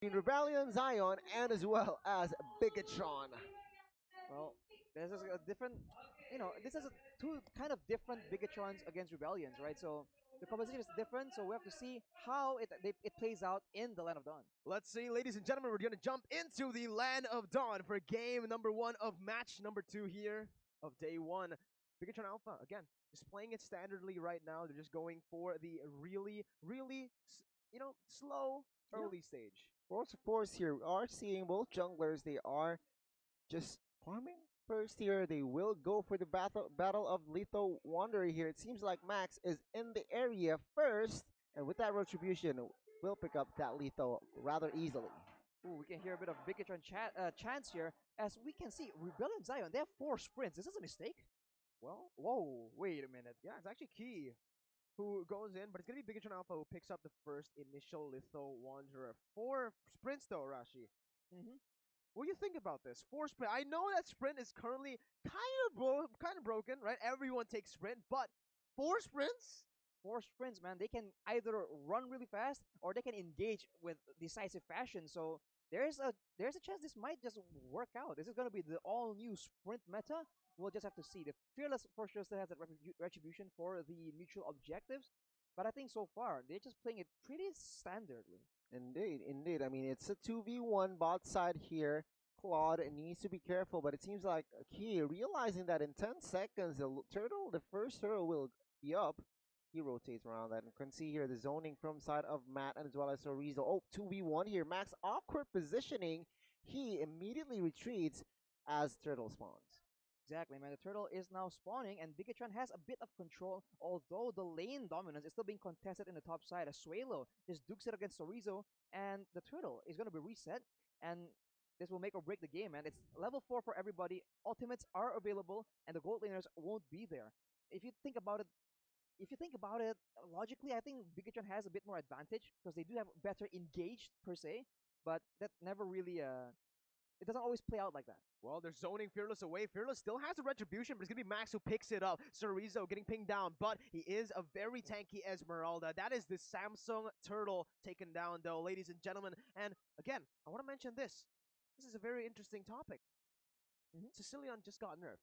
between Rebellion, Zion, and as well as Bigetron. Well, this is a different, this is a two kind of different Bigatrons against Rebellions, right? So the composition is different, so we have to see how it plays out in the Land of Dawn. Let's see, ladies and gentlemen, we're going to jump into the Land of Dawn for game number 1 of match number 2 here of day 1. Bigetron Alpha, again, just playing it standardly right now. They're just going for the really, slow early stage. Force here, we are seeing both junglers, they are just farming first here. They will go for the battle of Lethal Wanderer here. It seems like Max is in the area first, and with that retribution, will pick up that Lethal rather easily. Ooh, we can hear a bit of Bigatron chance here, as we can see Rebellion Zion. They have 4 sprints. Is this a mistake? Well, whoa, wait a minute. Yeah, it's actually Key who goes in, but it's going to be Bigatron Alpha who picks up the first initial Lethal Wanderer. 4 sprints though, Rashi. Mm-hmm. What do you think about this? 4 sprint. I know that sprint is currently kind of broken, right? Everyone takes sprint, but 4 sprints? 4 sprints, man. They can either run really fast or they can engage with decisive fashion. So there's a chance this might just work out. This is going to be the all new sprint meta. We'll just have to see. The Fearless for sure still has that retribution for the neutral objectives, but I think so far they're just playing it pretty standardly. Indeed, indeed. I mean, it's a 2v1 bot side here. Claude needs to be careful, but it seems like Key realizing that in 10 seconds, the first turtle will be up. He rotates around that and can see here the zoning from side of Matt and as well as Sorizo. Oh, 2v1 here. Max awkward positioning. He immediately retreats as turtle spawns. Exactly, man. The turtle is now spawning, and Bigatron has a bit of control, although the lane dominance is still being contested in the top side. As Suelo just dukes it against Sorizo, and the turtle is going to be reset, and this will make or break the game, man. It's level 4 for everybody. Ultimates are available, and the gold laners won't be there. If you think about it, logically, I think Bigatron has a bit more advantage because they do have better engaged per se, but that never really it doesn't always play out like that. Well, they're zoning Fearless away. Fearless still has a retribution, but it's going to be Max who picks it up. Sorizo getting pinged down, but he is a very tanky Esmeralda. That is the Samsung Turtle taken down, though, ladies and gentlemen. And again, I want to mention this. This is a very interesting topic. Sicilian just got nerfed.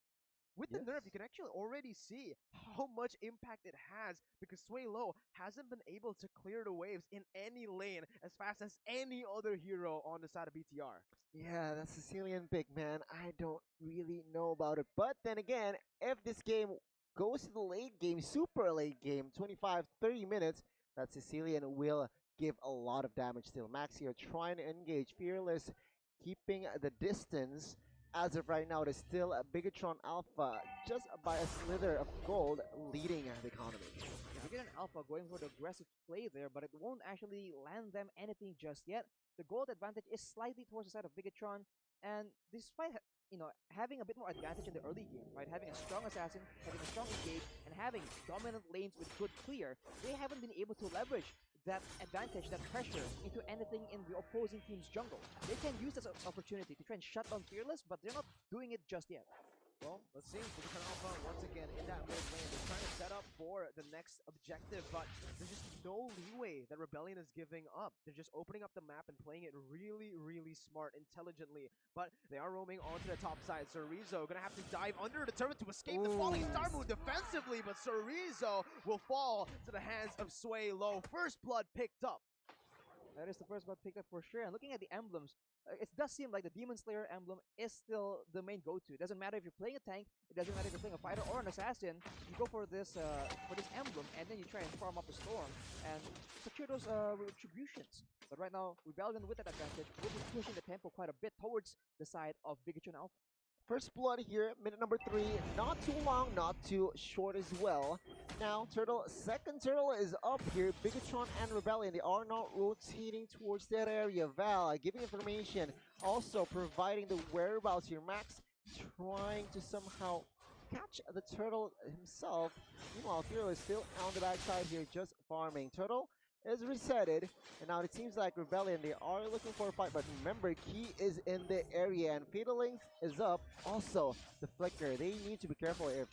With the nerf, you can actually already see how much impact it has because Sway Low hasn't been able to clear the waves in any lane as fast as any other hero on the side of BTR. Yeah, that Sicilian pick, man. I don't really know about it. But then again, if this game goes to the late game, super late game, 25, 30 minutes, that Sicilian will give a lot of damage still. Max here trying to engage. Fearless keeping the distance. As of right now, it is still a Bigatron Alpha, just by a slither of gold, leading the economy. Yeah, Bigatron Alpha going for the aggressive play there, but it won't actually land them anything just yet. The gold advantage is slightly towards the side of Bigatron, and despite having a bit more advantage in the early game, right, having a strong assassin, having a strong engage, and having dominant lanes with good clear, they haven't been able to leverage that advantage, that pressure, into anything in the opposing team's jungle. They can use this opportunity to try and shut down Fearless, but they're not doing it just yet. Well, let's see. Bigatron Alpha once again in that mid lane. They're trying to set up for the next objective, but there's just no leeway that Rebellion is giving up. They're just opening up the map and playing it really smart, intelligently. But they are roaming onto the top side. Sorizo gonna have to dive under the turret to escape the falling star move defensively, but Sorizo will fall to the hands of Sway Low. First blood picked up. That is the first blood picked up for sure. And looking at the emblems, it does seem like the Demon Slayer emblem is still the main go-to. It doesn't matter if you're playing a tank, it doesn't matter if you're playing a fighter or an assassin. You go for this emblem, and then you try and farm up the storm and secure those retributions. But right now, Rebellion with that advantage will be pushing the tempo quite a bit towards the side of Bigatron Alpha. First blood here, minute number 3. Not too long, not too short as well. Now, second turtle is up here. Bigatron and Rebellion, they are not rotating towards that area. Val giving information, also providing the whereabouts here. Max trying to somehow catch the turtle himself. Meanwhile, Hero is still on the backside here, just farming. Turtle is resetted, and now it seems like Rebellion, they are looking for a fight, but remember, Key is in the area, and Fatalings is up. Also, the Flicker, they need to be careful if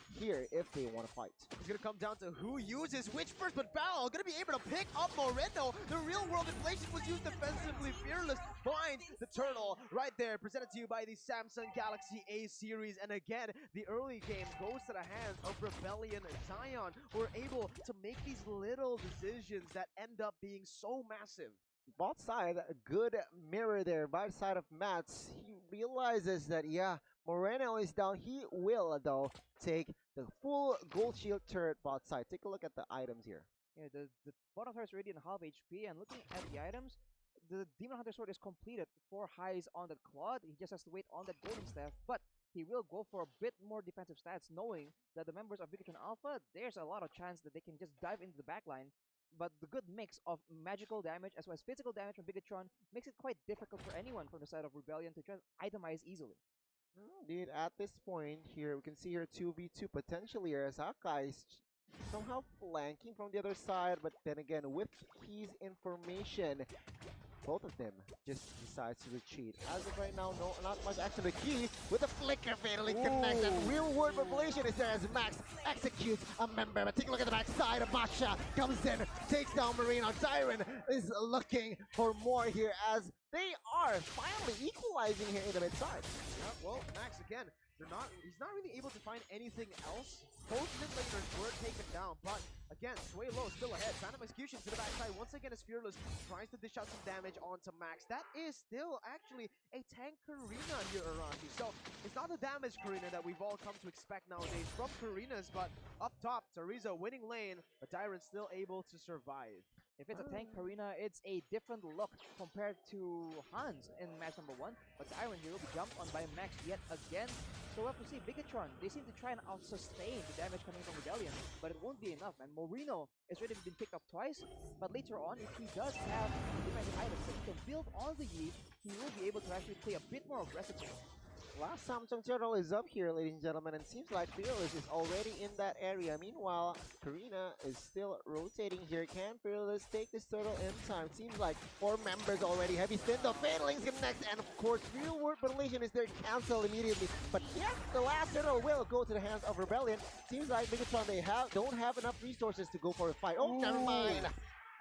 they want to fight. It's gonna come down to who uses which first, but Bao gonna be able to pick up Moreno. The real world inflation was used defensively. Fearless finds the turtle right there, presented to you by the Samsung Galaxy A series. And again, the early game goes to the hands of Rebellion. Zion were able to make these little decisions that end up being so massive. Bot side, a good mirror there by the side of Mats. He realizes that, yeah, Moreno is down. He will, though, take the full gold shield turret bot side. Take a look at the items here. Yeah, the bottom turret is already in half HP, and looking at the items, the Demon Hunter Sword is completed. 4 highs on that Claude. He just has to wait on that Golden Staff, but he will go for a bit more defensive stats, knowing that the members of BIGETRON Alpha, there's a lot of chance that they can just dive into the backline. But the good mix of magical damage as well as physical damage from BIGETRON makes it quite difficult for anyone from the side of Rebellion to just itemize easily. Indeed, at this point here, we can see here 2v2 potentially here as Akai is somehow flanking from the other side, but then again, with Key's information, both of them just decides to retreat. As of right now, no, not much action. The Key with a flicker fatally connects, and real world population is there as Max executes a member. But take a look at the back side of Masha, comes in, takes down Marino. Siren is looking for more here as they are finally equalizing here in the mid side. Well, Max again, he's not really able to find anything else. Both mid laners were taken down, but again, Sway Low still ahead. Phantom Execution to the backside. Once again, as Fearless tries to dish out some damage onto Max. That is still actually a tank Karina here, Arashi. So it's not the damage Karina that we've all come to expect nowadays from Karinas, but up top, Tariza winning lane, but Dyron's still able to survive. If it's a tank Karina, it's a different look compared to Hans in match number 1. But Iron here will be jumped on by Max yet again. So we'll have to see BIGETRON. They seem to try and out-sustain the damage coming from Rebellion, but it won't be enough. And Moreno has already been picked up twice, but later on, if he does have defensive items that he can build on the Yi, he will be able to actually play a bit more aggressively. Last Samsung Turtle is up here, ladies and gentlemen, and seems like Fearless is already in that area. Meanwhile, Karina is still rotating here. Can Fearless take this turtle in time? Seems like 4 members already. Heavy spin, the Fatalings connect, and of course, Real World Relation is there, cancelled immediately. But yeah, the last turtle will go to the hands of Rebellion. Seems like BIGETRON, they don't have enough resources to go for a fight. Oh, never mind.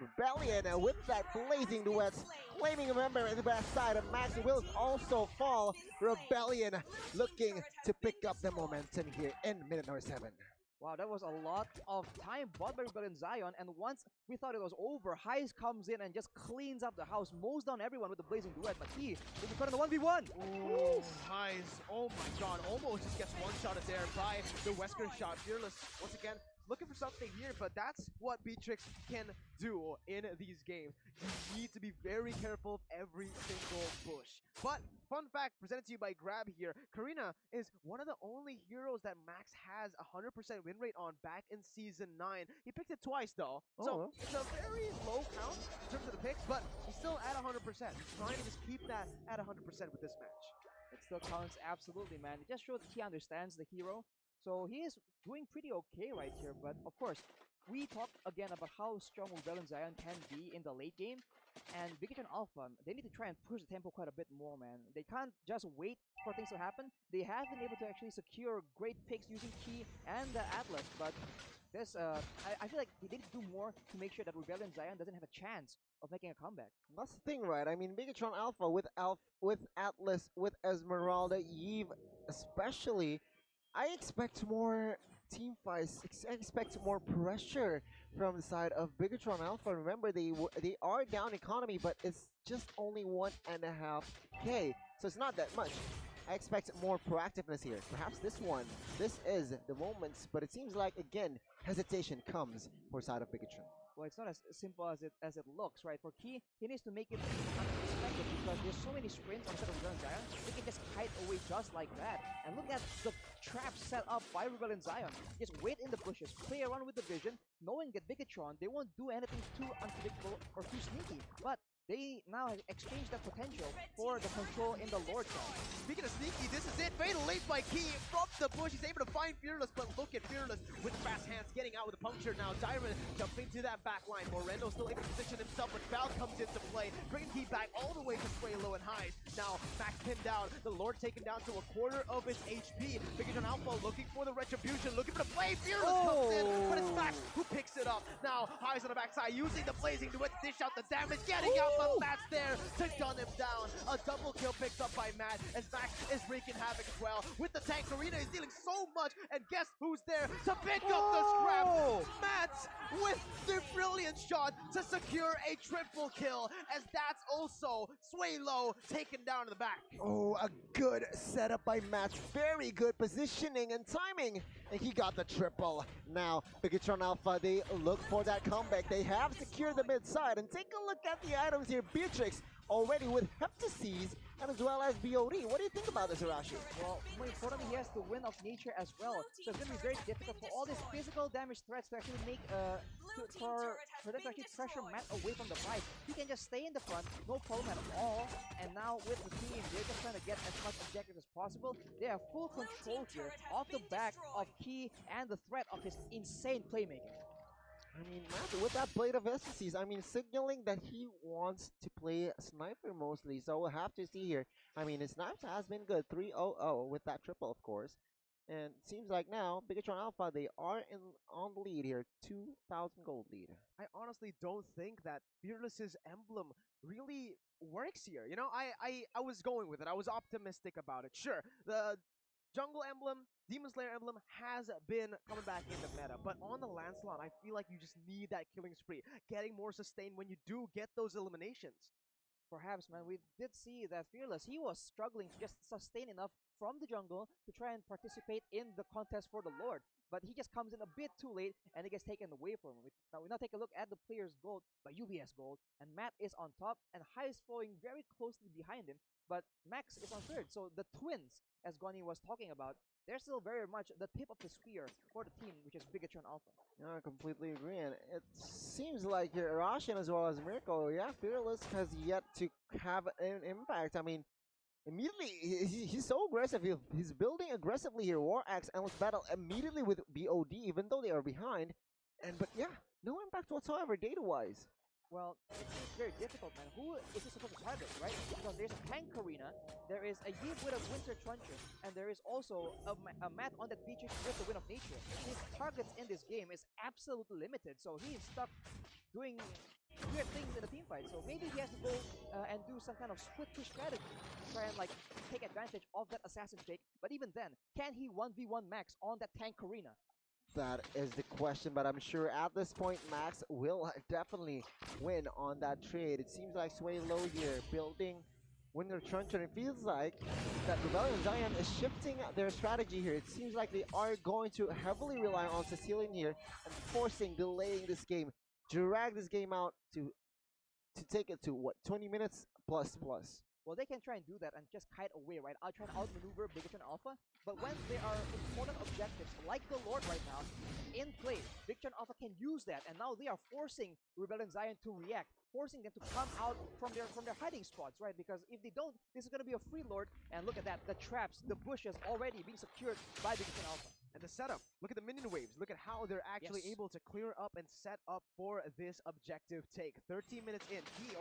Rebellion with that blazing duets, claiming a member at the back side, and Max will also fall. Rebellion looking to pick up the momentum here in minute number 7. Wow, that was a lot of time bought by Rebellion Zion, and once we thought it was over, Heist comes in and just cleans up the house, mows down everyone with the blazing duet, but he will be put in the 1v1. Ooh, Heist, oh my god, almost just gets one-shotted there by the Wesker shot. Fearless, once again, looking for something here, but that's what Beatrix can do in these games. You need to be very careful of every single bush. But, fun fact presented to you by Grab here, Karina is one of the only heroes that Max has 100% win rate on back in Season 9. He picked it twice though, so it's a very low count in terms of the picks, but he's still at 100%. He's trying to just keep that at 100% with this match. It still counts, absolutely, man. It just shows that he understands the hero. So he is doing pretty okay right here, but of course, we talked again about how strong Rebellion Zion can be in the late game, and BIGETRON Alpha, they need to try and push the tempo quite a bit more, man. They can't just wait for things to happen. They have been able to actually secure great picks using Key and the Atlas, but this, I feel like they need to do more to make sure that Rebellion Zion doesn't have a chance of making a comeback. That's the thing, right? I mean, BIGETRON Alpha with Atlas, with Esmeralda, Eve especially, I expect more team fights. I expect more pressure from the side of BIGETRON Alpha. Remember, they are down economy, but it's just only 1.5K, so it's not that much. I expect more proactiveness here. Perhaps this is the moments, but it seems like again hesitation comes for side of BIGETRON. Well, it's not as simple as it looks, right? For Key, he needs to make it unexpected because there's so many sprints on set of Rebellion Zion. They can just hide away just like that. And look at the trap set up by Rebellion Zion. Just wait in the bushes, play around with the vision, knowing that BIGETRON, they won't do anything too unpredictable or too sneaky. But they now have exchanged that potential for the control in the Lord side. Speaking of sneaky, this is it. Fatal late by Key from the bush. He's able to find Fearless, but look at Fearless with fast hands getting out with a puncture now. Diamond jumping to that back line. Morendo still able to position himself, but Val comes into play. Bringing Key back all the way to Sway Low and Highs. Now, Max pinned down. The Lord taken down to a quarter of his HP. BIGETRON Alpha looking for the retribution, looking for the play. Fearless comes in, but it's Max who picks it up. Now, Highs on the backside using the blazing to dish out the damage, getting out, but Matt's there to gun him down. A double kill picked up by Matt as Max is wreaking havoc as well. With the tank, Arena is dealing so much, and guess who's there to pick up the scrap? Matt with the brilliant shot to secure a triple kill, as that's also Sway Low taken down to the back. Oh, a good setup by Matt. Very good positioning and timing. And he got the triple. Now, BIGETRON Alpha, they look for that comeback. They have secured the mid side. And take a look at the items here. Beatrix already with Heptases and as well as BOD. What do you think about this, Arashi? Well, more importantly, he has the Wind of Nature as well. So it's going to be very difficult for all these physical damage threats to actually make for them to actually pressure Matt away from the fight. He can just stay in the front, no problem at all. And now with the team, they're just trying to get as much objectives as possible. They have full control here off the back of Key and the threat of his insane playmaking. I mean, Matt, with that blade of SCs, I mean, signaling that he wants to play Sniper mostly. So we'll have to see here. I mean, his Snipes has been good. 3-0-0 with that triple, of course. And it seems like now, BIGETRON Alpha, they are on the lead here. 2,000 gold lead. I honestly don't think that Fearless's emblem really works here. You know, I was going with it. I was optimistic about it. Sure, the jungle emblem, Demon Slayer emblem has been coming back in the meta, but on the Lancelot, I feel like you just need that killing spree, getting more sustained when you do get those eliminations. Perhaps, man, we did see that Fearless, he was struggling to just sustain enough from the jungle to try and participate in the contest for the Lord. But he just comes in a bit too late and it gets taken away from him. Now we now take a look at the player's gold by UBS gold, and Matt is on top and High is following very closely behind him, but Max is on third. So the twins, as Gonny was talking about, they're still very much the tip of the spear for the team, which is BIGETRON Alpha. Yeah, I completely agree. And it seems like here, Rashin as well as Mirko, yeah, Fearless has yet to have an impact. I mean, immediately, he's so aggressive. He's building aggressively here. War Axe, Endless Battle immediately with BOD, even though they are behind. But yeah, no impact whatsoever data-wise. Well, it's very difficult, man. Who is he supposed to target, right? Because there's a tank arena, there is a Yib with a Winter Truncheon, and there is also a Matt on that Beatrix with the Wind of Nature. His targets in this game is absolutely limited, so he is stuck doing weird things in a team fight. So maybe he has to go and do some kind of split push strategy, try and like take advantage of that assassin fake. But even then, can he 1v1 Max on that tank arena? That is the question, but I'm sure at this point Max will definitely win on that trade. It seems like Sway Low here building Winter Truncheon. It feels like that Rebellion Zion is shifting their strategy here. It seems like they are going to heavily rely on Sicilian here and forcing, delaying this game, drag this game out to take it to what, 20 minutes plus. Well, they can try and do that and just kite away, right? I'll try and outmaneuver BIGETRON Alpha, but when there are important objectives like the Lord right now in play, BIGETRON Alpha can use that, and now they are forcing Rebellion Zion to react, forcing them to come out from their hiding spots, right? Because if they don't, this is going to be a free Lord, and look at that, the traps, the bushes already being secured by BIGETRON Alpha. And the setup, look at the minion waves. Look at how they're actually able to clear up and set up for this objective take. 13 minutes in, he,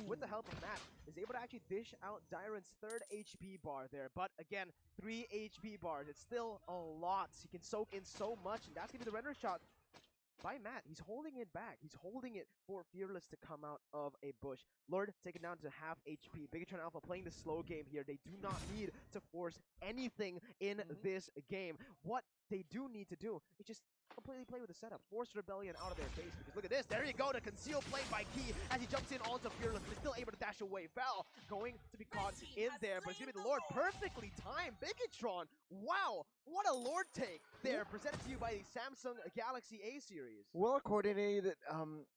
with the help of Matt, is able to actually dish out Dyron's third HP bar there. But again, 3 HP bars. It's still a lot. He can soak in so much, and that's going to be the render shot by Matt. He's holding it back. He's holding it for Fearless to come out of a bush. Lord taken down to half HP. BIGETRON Alpha playing the slow game here. They do not need to force anything in this game. What they do need to do is just completely play with the setup. Force Rebellion out of their base. Because look at this. There you go. The concealed play by Key as he jumps in onto Fearless, but is still able to dash away. Val going to be caught in there, but it's going to be the Lord. Perfectly timed. BIGETRON. Wow. What a Lord take there. Presented to you by the Samsung Galaxy A series. Well coordinated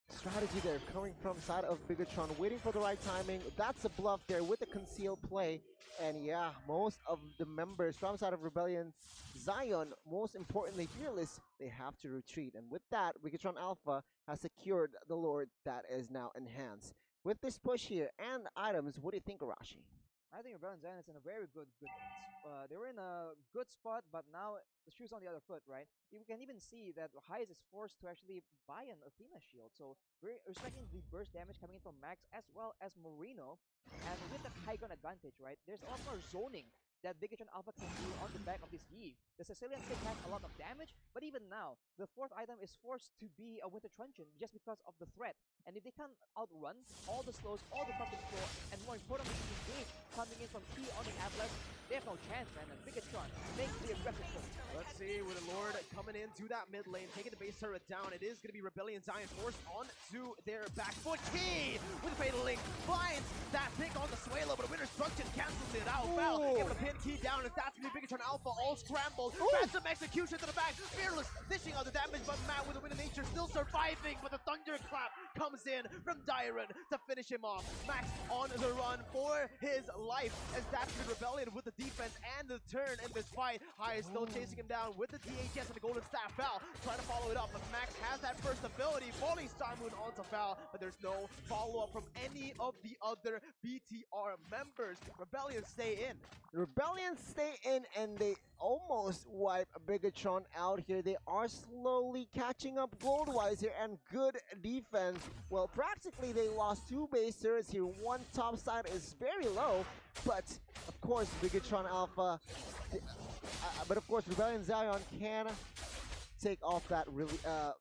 strategy there coming from side of BIGETRON, waiting for the right timing. That's a bluff there with the concealed play. And yeah, most of the members from side of Rebellion, Zion, most importantly Fearless, they have to retreat. And with that, BIGETRON Alpha has secured the Lord that is now enhanced. with this push here and items, what do you think, Arashi? I think Rebellion Zion is in a very good. They were in a good spot, but now the shoe's on the other foot, right? You can even see that Hayes is forced to actually buy an Athena shield. So we're respecting the burst damage coming in from Max as well as Marino, and with that high ground advantage, right? There's a lot more zoning that BIGETRON Alpha can do on the back of this Eve. The Sicilian stick has a lot of damage, but even now, the fourth item is forced to be a Winter Truncheon just because of the threat. And if they can't outrun all the slows, all the crop control, and more importantly, engage coming in from key on the Atlas, they have no chance, man. And BIGETRON makes the aggressive push. Let's see with the Lord coming into that mid lane, taking the base turret down. It is going to be Rebellion Zion forced onto their back foot. Key with the Fatal Link finds that pick on the Swalo, but a Winter Destruction cancels it out. Val able to pin Key down, and that's going to be BIGETRON Alpha all scrambled. Phantom execution to the back. Fearless dishing out the damage, but Matt with the Wind of Nature still surviving. But the Thunderclap comes in from Day1 to finish him off. Max on the run for his life, as that's the Rebellion with the defense and the turn in this fight. High is still chasing him down with the DHS and the Golden Staff. Val trying to follow it up, but Max has that first ability, falling Star Moon onto Val, but there's no follow-up from any of the other BTR members. Rebellion stay in. Rebellion stay in and they almost wipe BIGETRON out here. They are slowly catching up gold-wise here, and good defense. Well, practically they lost 2 base turrets here. One top side is very low, but of course BIGETRON Alpha, but of course Rebellion Zion can take off that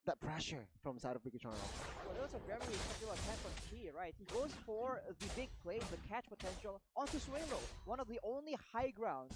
that pressure from side of BIGETRON Alpha. Well, that was a very effective attack from Key, right? He goes for the big play, the catch potential onto Suelo, one of the only high ground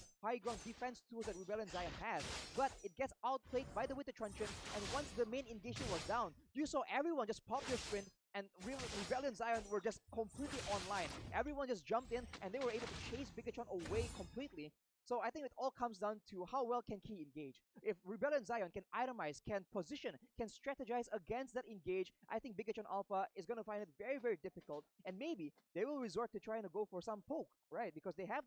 defense tools that Rebellion Zion has. But it gets outplayed by the Winter Truncheon, and once the main engagement was down, you saw everyone just pop their sprint, and Rebellion Zion were just completely online. Everyone just jumped in, and they were able to chase BIGETRON away completely. So I think it all comes down to how well can Key engage. If Rebellion Zion can itemize, can position, can strategize against that engage, I think BIGETRON Alpha is going to find it very difficult, and maybe they will resort to trying to go for some poke, right? Because they have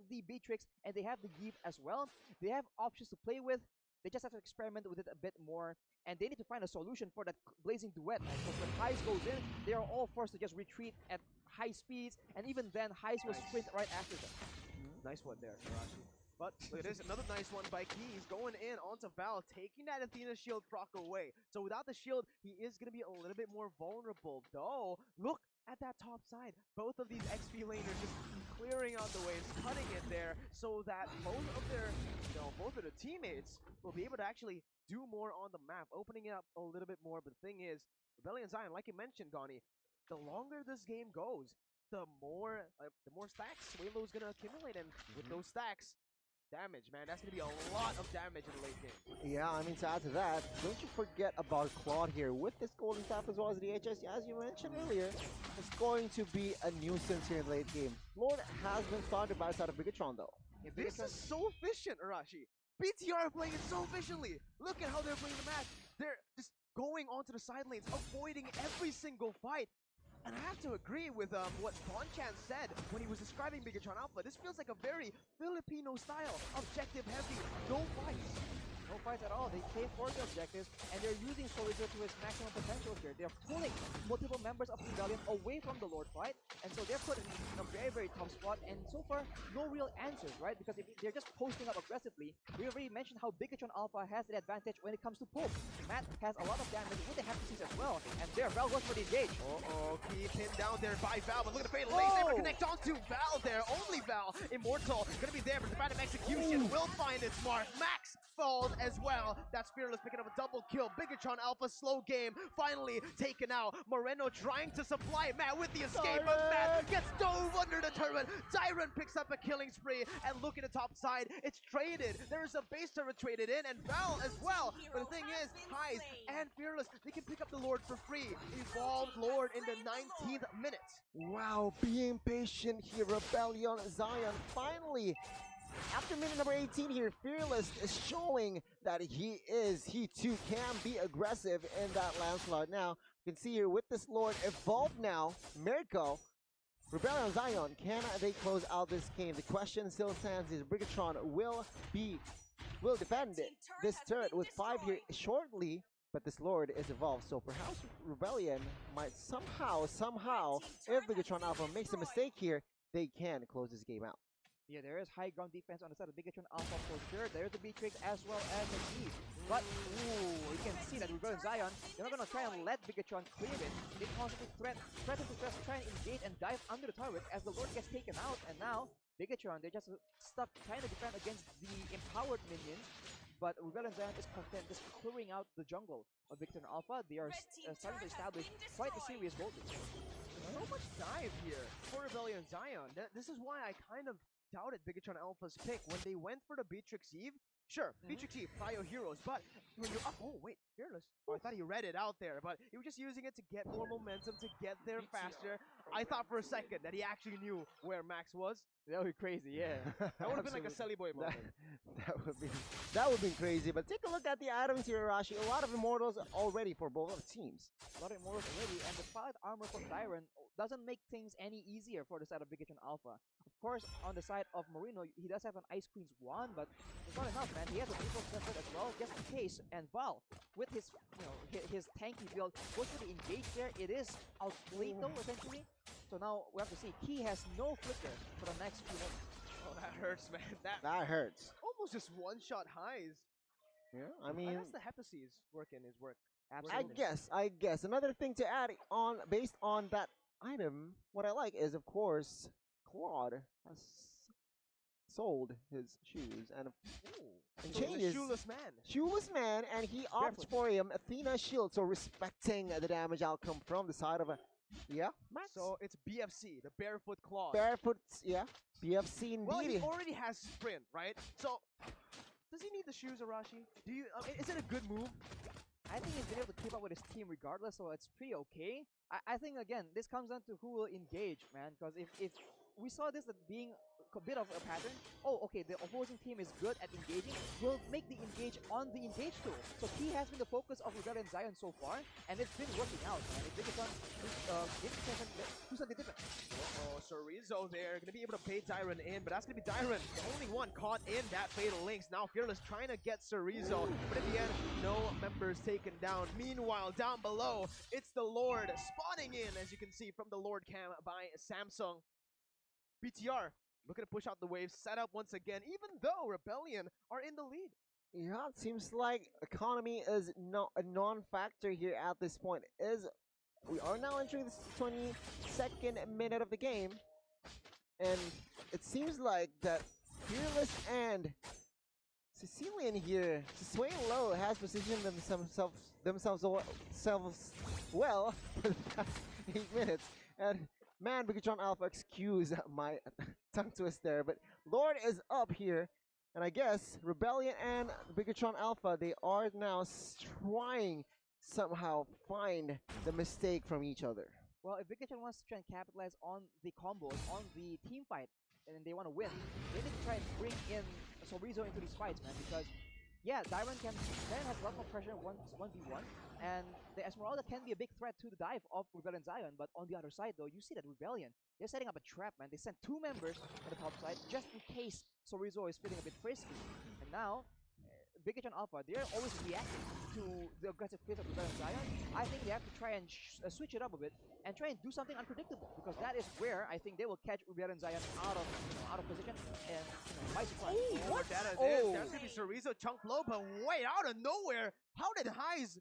the Beatrix and they have the Give as well. They have options to play with. They just have to experiment with it a bit more, and they need to find a solution for that blazing duet. Because when Heist goes in, they are all forced to just retreat at high speeds, and even then, Heist will sprint right after them. Nice one there, Arashi. But look at this, another nice one by Key. He's going in onto Val, taking that Athena shield proc away. So without the shield, he is going to be a little bit more vulnerable. Though, look at that top side. Both of these XP laners just clearing out the waves, cutting it there, so that both of their teammates will be able to actually do more on the map, opening it up a little bit more. But the thing is, Rebellion Zion, like you mentioned, Donnie, the longer this game goes, the more stacks Swalo's gonna accumulate, and with those stacks, damage, man, that's gonna be a lot of damage in the late game. Yeah, I mean, to add to that, don't you forget about Claude here with this Golden Staff as well as the HS. As you mentioned earlier, it's going to be a nuisance here in the late game. Lord has been started by the side of BIGETRON though. Yeah, this is so efficient, Arashi. BTR are playing it so efficiently. Look at how they're playing the match. They're just going onto the side lanes, avoiding every single fight. And I have to agree with what Bonchan said when he was describing BIGETRON Alpha. This feels like a very Filipino style, objective heavy, no fights. No fights at all. They play for the objectives, and they're using Soldier to his maximum potential here. They're pulling multiple members of Rebellion away from the Lord fight, and so they're put in a very tough spot, and so far, no real answers, right? Because if they're just posting up aggressively, we already mentioned how BIGETRON Alpha has the advantage when it comes to poke. Matt has a lot of damage with the Heptasis as well, and there, Val goes for the engage. Key pinned down there by Val, but look at the Fatal Lace, never connect onto Val there. Only Val, Immortal, gonna be there, but the Phantom Execution will find its mark. Max falls as well. That's Fearless picking up a double kill. BIGETRON Alpha slow game, finally taken out. Moreno trying to supply Matt with the escape, but Matt gets dove under the turret. Day1 picks up a killing spree, and look at the top side, it's traded. There's a base turret traded in, and Val as well. But the thing is, Heist and Fearless, they can pick up the Lord for free. Evolved Lord in the 19th minute. Wow, being patient here, Rebellion Zion finally. After minute number 18 here, Fearless is showing that he too can be aggressive in that landslide. Now, you can see here with this Lord evolved now, Mirko, Rebellion Zion, can they close out this game? The question still stands is BIGETRON will defend this turret with 5 here shortly. But this Lord is evolved, so perhaps Rebellion might somehow, if Bigetron Alpha makes a mistake here, they can close this game out. Yeah, there is high ground defense on the side of Bigetron Alpha for sure. There's the B-Trick as well as the E. But, ooh, you can see that Rebellion Zion, they're not going to try and let Bigetron clear it. They constantly threaten to just try and engage and dive under the turret as the Lord gets taken out. And now, Bigetron, they're just stuck trying to defend against the empowered minions. But Rebellion Zion is content just clearing out the jungle of Bigetron Alpha. They are starting to establish quite a serious voltage. So much dive here for Rebellion Zion. This is why I kind of doubted Bigetron Alpha's pick when they went for the Beatrix Eve. Sure, Beatrix Eve, Prio Heroes, but when you're up, oh wait, Fearless. Oh, I thought he read it out there, but he was just using it to get more momentum, to get there faster. I thought for a second that he actually knew where Max was. That would be crazy, yeah. That would have been like a Selly Boy moment. That would have been crazy. But take a look at the items here, Arashi. A lot of immortals already for both teams. A lot of immortals already, and the Spotlight Armor from Dyron doesn't make things any easier for the side of Bigetron Alpha. Of course, on the side of Marino, he does have an Ice Queen's wand, but it's not enough, man. He has a Neutral Sensor as well, just in case. And Val, with his, his tanky build, goes for the engage there. It is outplayed though, essentially. So now we have to see. Key has no flicker for the next few minutes. Oh, that hurts, man. That hurts. Almost just one-shot highs. Yeah, I mean, that's the Hephaestus work in his work. Absolutely. I guess. Another thing to add on, based on that item, what I like is, of course, Claude has sold his shoes and changes. Shoeless man. Shoeless man, and he opts for him Athena shield, so respecting the damage outcome from the side of a Max. So it's BFC, the Barefoot Claw. Barefoot, BFC indeed. Well, he already has sprint, right? So does he need the shoes, Arashi? Do you? Is it a good move? I think he's been able to keep up with his team regardless, so it's pretty okay. I think, again, this comes down to who will engage, man, because if we saw this as being a bit of a pattern. Oh, okay, the opposing team is good at engaging. We'll make the engage on the engage tool. So Key has been the focus of Rebellion Zion so far, and it's been working out, man. If Bigetron do something different. Oh, Chorizo there, gonna be able to pay Dyron in, but that's gonna be Dyron, the only one caught in that fatal links. Now Fearless trying to get Chorizo, but in the end, no members taken down. Meanwhile, down below, it's the Lord spawning in, as you can see from the Lord cam by Samsung. BTR looking to push out the waves, set up once again, even though Rebellion are in the lead. Yeah, it seems like economy is not a non-factor here at this point. We are now entering the 22nd minute of the game, and it seems like that Fearless and Sicilian here, swaying low, has positioned themselves well for the past 8 minutes. And man, Bigetron Alpha, excuse my tongue twist there, but Lord is up here, and I guess Rebellion and Bigetron Alpha, they are now trying somehow find the mistake from each other. Well, if Bigetron wants to try and capitalize on the combos, on the team fight, and they want to win, they need to try and bring in Chorizo into these fights, man, because yeah, Dyron has a lot more pressure 1v1, and the Esmeralda can be a big threat to the dive of Rebellion Zion, but on the other side though, you see that Rebellion, they're setting up a trap, man. They sent 2 members on the top side just in case Chorizo is feeling a bit frisky. And now, Bigetron Alpha, they're always reacting to the aggressive plays of Rebellion Zion. I think they have to try and switch it up a bit and try and do something unpredictable, because that is where I think they will catch Rebellion Zion out of position and by surprise. What that is? There's gonna be Chorizo chunk blow, but wait, out of nowhere, how did Highs?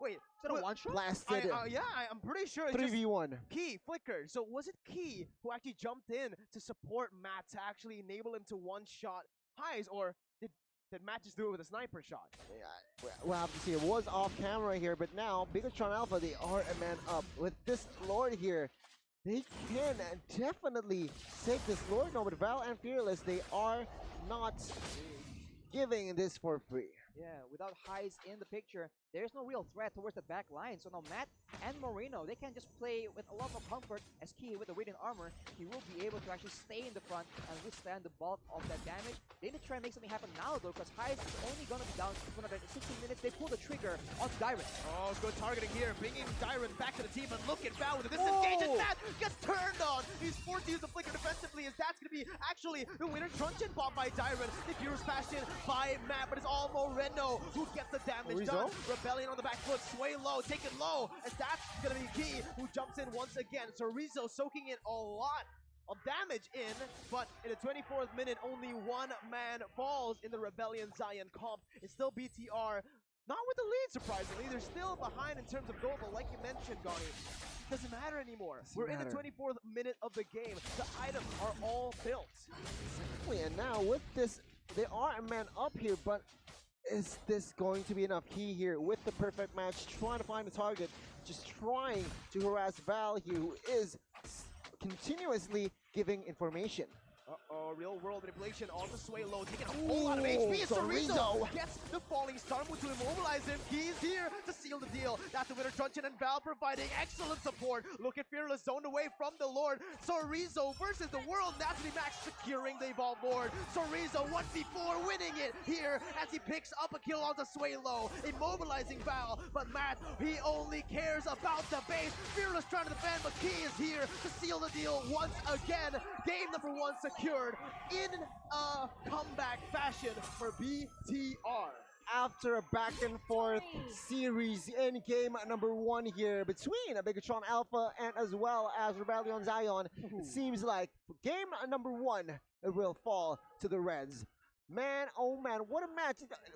Wait, is that a one shot? Blasted. I'm pretty sure it's 3v1. Key flickered. So was it Key who actually jumped in to support Matt to actually enable him to one-shot Highs, or did Matt just do it with a sniper shot? Yeah, we'll have to see. It was off camera here, but now Bigetron Alpha, they are a man up. With this Lord here, they can definitely take this Lord. No, but Val and Fearless, they are not giving this for free. Yeah, without Highs in the picture, there's no real threat towards the back line. So now Matt and Marino, they can just play with a lot more comfort as Key with the Radiant Armor. He will be able to actually stay in the front and withstand the bulk of that damage. They need to try and make something happen now though, because Highs is only going to be down for another 16 minutes. They pull the trigger on Dyron. Oh, good targeting here, bringing Dyron back to the team, but look at Val with the disengage, and that gets turned on. He's forced to use the flicker defensively, as that's going to be actually the winner. Truncheon bought by Dyron, the Furious Bastion by Matt, but it's all Moreno who gets the damage done. Rebellion on the back foot, sway low, take it low, and that's gonna be key, who jumps in once again. So Rizzo soaking in a lot of damage in, but in the 24th minute, only one man falls in the Rebellion Zion comp. It's still BTR, not with the lead, surprisingly. They're still behind in terms of goal, but like you mentioned, Gani, doesn't matter anymore. We're in the 24th minute of the game. The items are all built. Exactly, and now with this, they are a man up here, but is this going to be enough? Key here with the perfect match, trying to find a target, just trying to harass Val here, who is continuously giving information. Uh-oh, real world manipulation on the sway low, taking a whole lot of HP. And Rizzo gets the falling star move to immobilize him. He's here to seal the deal. That's the winner, Truncheon and Val providing excellent support. Look at Fearless zoned away from the Lord. Rizzo versus the world, naturally Max securing the Evolve board. Rizzo 1v4 winning it here as he picks up a kill on the sway low, immobilizing Val. But Matt, he only cares about the base. Fearless trying to defend, but Key is here to seal the deal once again. Game number 1 secured in a comeback fashion for BTR. After a back and forth series in game number 1 here between BIGETRON Alpha and as well as Rebellion Zion, it seems like game number 1 it will fall to the Reds. Man, oh man, what a match.